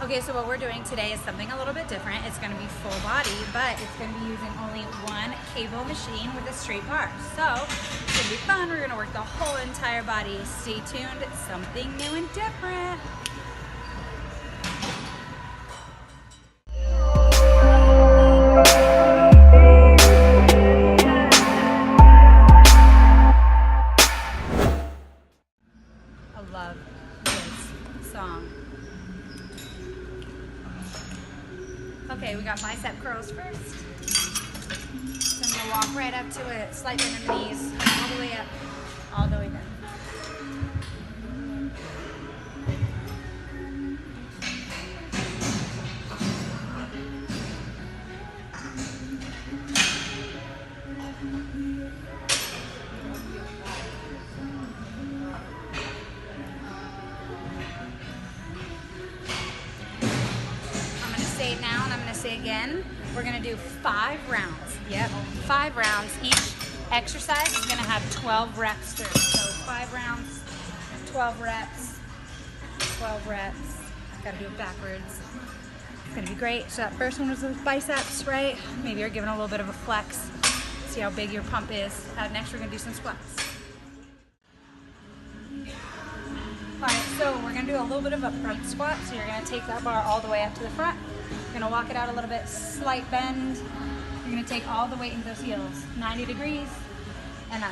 Okay, so what we're doing today is something a little bit different. It's gonna be full body, but it's gonna be using only one cable machine with a straight bar. So it's gonna be fun. We're gonna work the whole entire body. Stay tuned, it's something new and different. I love this song. Okay, we got bicep curls first. So I'm gonna walk right up to it, slight bend in the knees, all the way up, all the way down. Say it now and I'm going to say again. We're going to do 5 rounds. Yep, 5 rounds. Each exercise is going to have 12 reps through. So 5 rounds, 12 reps, 12 reps. Got to do it backwards. It's going to be great. So that first one was with biceps, right? Maybe you're giving a little bit of a flex. See how big your pump is. Next we're going to do some squats. Alright, so we're going to do a little bit of a front squat. So you're going to take that bar all the way up to the front. You're going to walk it out a little bit, slight bend. You're going to take all the weight into those heels, 90 degrees and up.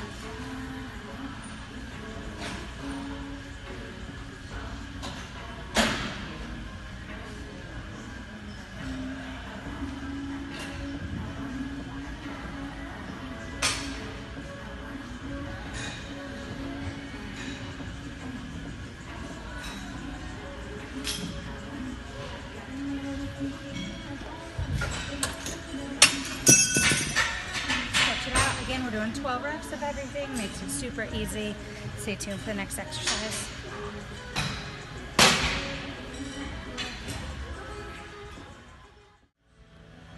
Again, we're doing 12 reps of everything, makes it super easy. Stay tuned for the next exercise.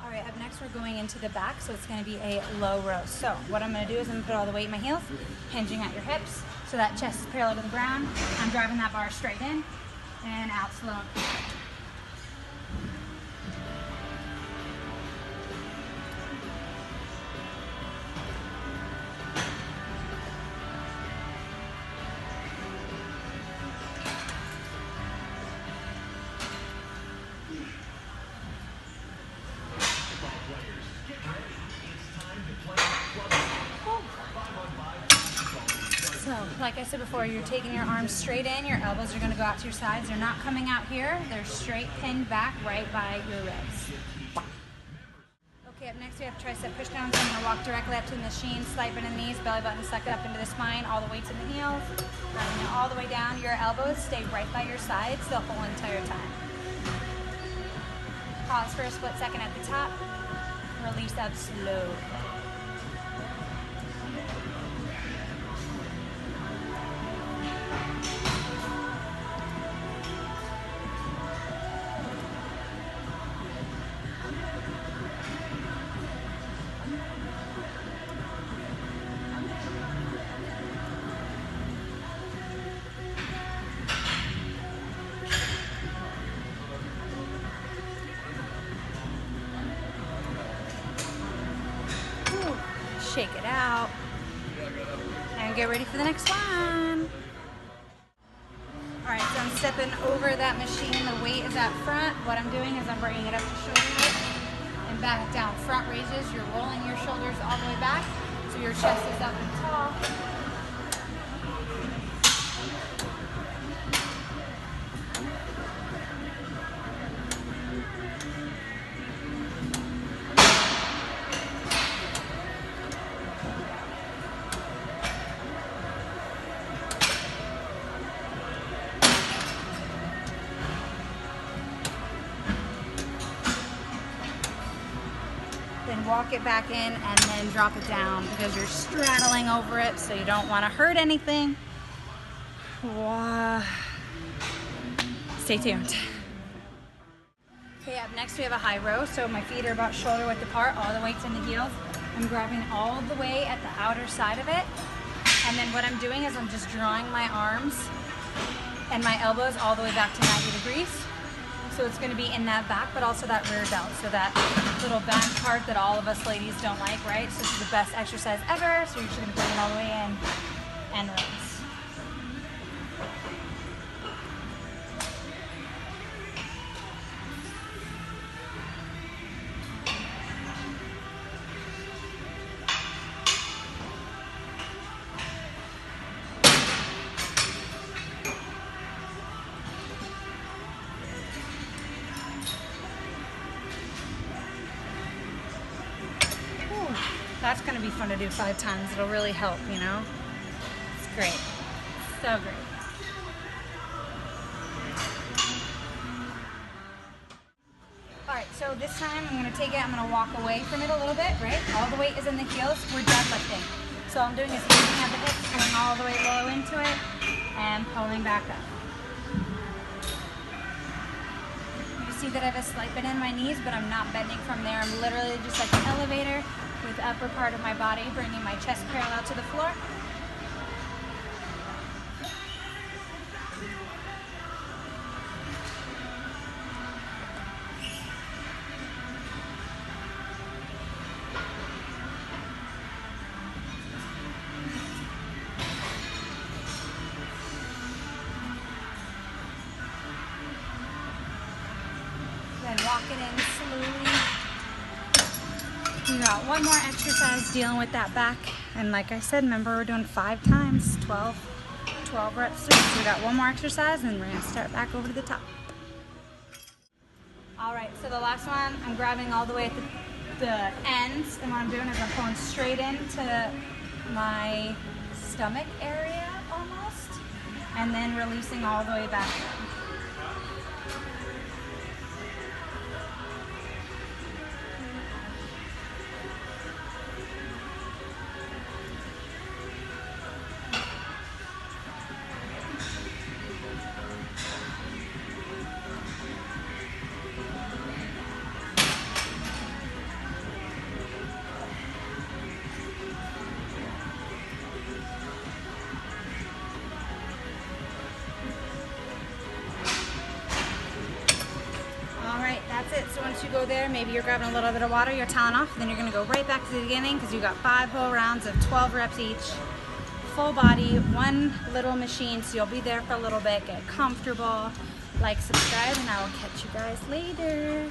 All right, up next we're going into the back, so it's gonna be a low row. So what I'm gonna do is I'm gonna put all the weight in my heels, hinging at your hips, so that chest is parallel to the ground. I'm driving that bar straight in and out slow. So, like I said before, you're taking your arms straight in, your elbows are going to go out to your sides. They're not coming out here, they're straight pinned back right by your ribs. Okay, up next we have tricep pushdowns. I'm going to walk directly up to the machine, slight bend in the knees, belly button sucked up into the spine, all the weights in the heels, driving it all the way down. Your elbows stay right by your sides the whole entire time. Pause for a split second at the top, release up slow. Shake it out and get ready for the next one. All right, so I'm stepping over that machine. The weight is at front. What I'm doing is I'm bringing it up to shoulder width and back down. Front raises, you're rolling your shoulders all the way back so your chest is up and tall. Then walk it back in and then drop it down because you're straddling over it, so you don't want to hurt anything. Stay tuned. Okay, up next we have a high row. So my feet are about shoulder width apart, all the weight's in the heels. I'm grabbing all the way at the outer side of it. And then what I'm doing is I'm just drawing my arms and my elbows all the way back to 90 degrees. So it's gonna be in that back, but also that rear delt. So that little back part that all of us ladies don't like, right? So this is the best exercise ever. So you're just gonna bring it all the way in and release. That's going to be fun to do 5 times. It'll really help, you know? It's great. So great. Alright, so this time I'm going to take it, I'm going to walk away from it a little bit, right? All the weight is in the heels. We're deadlifting. So I'm doing is lifting at the hips, going all the way low into it, and pulling back up. You see that I have a slight bend in my knees, but I'm not bending from there. I'm literally just like an elevator with the upper part of my body, bringing my chest parallel to the floor. Then walk it in slowly. We got one more exercise dealing with that back. And like I said, remember we're doing 5 times, 12 reps through. So we got one more exercise and we're gonna start back over to the top. All right, so the last one, I'm grabbing all the way at the ends. And what I'm doing is I'm pulling straight into my stomach area almost. And then releasing all the way back down. That's it. So once you go there, maybe you're grabbing a little bit of water, you're toweling off, then you're going to go right back to the beginning because you got 5 whole rounds of 12 reps each. Full body, one little machine, so you'll be there for a little bit, get comfortable, like, subscribe, and I will catch you guys later.